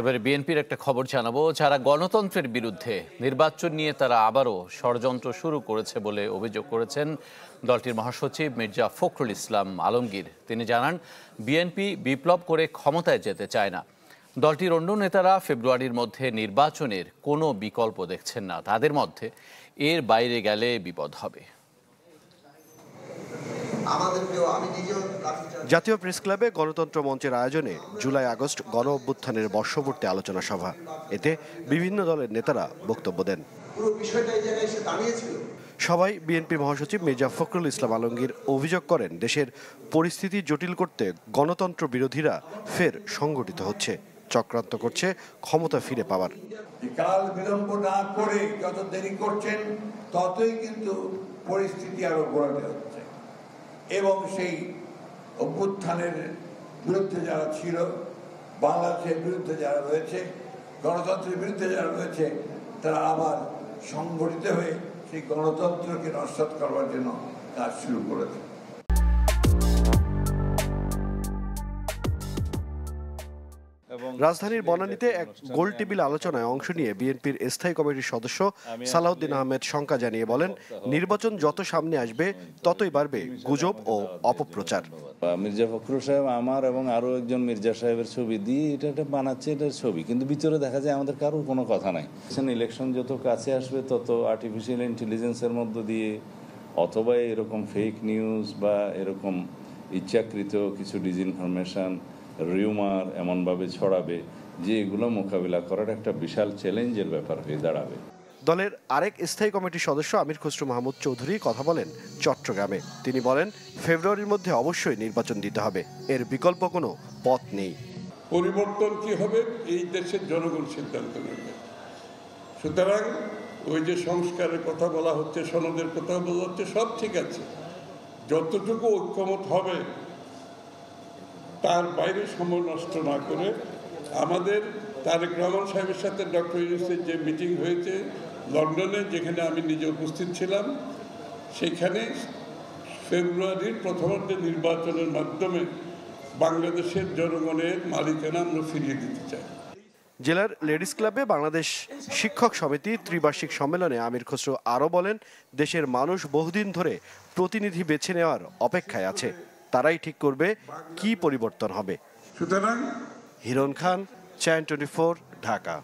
এবারে বিএনপির একটা খবর জানাবো। যারা গণতন্ত্রের বিরুদ্ধে, নির্বাচন নিয়ে তারা আবারও ষড়যন্ত্র শুরু করেছে বলে অভিযোগ করেছেন দলটির মহাসচিব মির্জা ফখরুল ইসলাম আলমগীর। তিনি জানান, বিএনপি বিপ্লব করে ক্ষমতায় যেতে চায় না। দলটির অন্য নেতারা ফেব্রুয়ারির মধ্যে নির্বাচনের কোনো বিকল্প দেখছেন না। তাদের মধ্যে এর বাইরে গেলে বিপদ হবে। জাতীয় প্রেস ক্লাবে গণতন্ত্র মঞ্চের আয়োজনে জুলাই আগস্ট গণ অভ্যুত্থানের বর্ষপূর্তি আলোচনা সভা। এতে বিভিন্ন দলের নেতারা বক্তব্য দেন। সবাই বিএনপি মহাসচিব মির্জা ফখরুল ইসলাম আলমগীর অভিযোগ করেন, দেশের পরিস্থিতি জটিল করতে গণতন্ত্র বিরোধীরা ফের সংগঠিত হচ্ছে, চক্রান্ত করছে ক্ষমতা ফিরে পাওয়ার। কাল বিলম্ব না করে যত দেরি করছেন ততই কিন্তু পরিস্থিতি আরো ঘোরাতে হচ্ছে এবং সেই অভ্যুত্থানের বিরুদ্ধে যারা ছিল, বাংলাদেশের বিরুদ্ধে যারা রয়েছে, গণতন্ত্রের বিরুদ্ধে যারা রয়েছে, তারা আবার সংগঠিত হয়ে সেই গণতন্ত্রকে নস্যাৎ করবার জন্য কাজ শুরু করেছে। রাজধানীর বনানীতে এক গোল টেবিল আলোচনায় অংশ নিয়ে বিএনপির স্থায়ী কমিটির সদস্য সালাউদ্দিন আহমেদ শঙ্কা জানিয়ে বলেন, নির্বাচন যত সামনে আসবে ততই বাড়বে গুজব ও অপপ্রচার। মির্জা ফখরুল সাহেব আমার এবং আরো একজন মির্জা সাহেবের ছবি দিয়ে এটা বানাচ্ছে, এটার ছবি, কিন্তু ভিতরে দেখা যায় আমাদের কারোর কোনো কথা নাই। ইলেকশন যত কাছে আসবে তত আর্টিফিশিয়াল ইন্টেলিজেন্সের মধ্য দিয়ে অথবা এরকম ফেক নিউজ বা এরকম ইচ্ছাকৃত কিছু ডিসইনফরমেশন, রিউমার এমনভাবে ছড়াবে যে এগুলো মোকাবিলা করার একটা বিশাল চ্যালেঞ্জের ব্যাপার হয়ে দাঁড়াবে। দলের আরেক স্থায়ী কমিটির সদস্য আমির খসরু মাহমুদ চৌধুরী কথা বলেন চট্টগ্রামে। তিনি বলেন, ফেব্রুয়ারির মধ্যে অবশ্যই নির্বাচন দিতে হবে, এর বিকল্প কোনো পথ নেই। পরিবর্তন কি হবে এই দেশের জনগণ সিদ্ধান্ত নেবে। সুতরাং ওই যে সংস্কারের কথা বলা হচ্ছে, সনদের কথা বলা হচ্ছে, সব ঠিক আছে, যতটুকু ঐক্যমত হবে তার বাইরে সময় নষ্ট না করে আমাদের তারেক রহমান সাহেবের সাথে ডক্টর ইউনূসের যে মিটিং হয়েছে লন্ডনে, যেখানে আমি নিজে উপস্থিত ছিলাম, সেখানে ফেব্রুয়ারির প্রথমার্ধে নির্বাচনের মাধ্যমে বাংলাদেশের জনগণের মালিকানা আমরা ফিরিয়ে দিতে চাই। জেলার লেডিস ক্লাবে বাংলাদেশ শিক্ষক সমিতি ত্রিবার্ষিক সম্মেলনে আমির খসরু আরও বলেন, দেশের মানুষ বহুদিন ধরে প্রতিনিধি বেছে নেওয়ার অপেক্ষায় আছে, তারাই ঠিক করবে কি পরিবর্তন হবে। সুতরাং হিরণ খান, চ্যানেল 24, ঢাকা।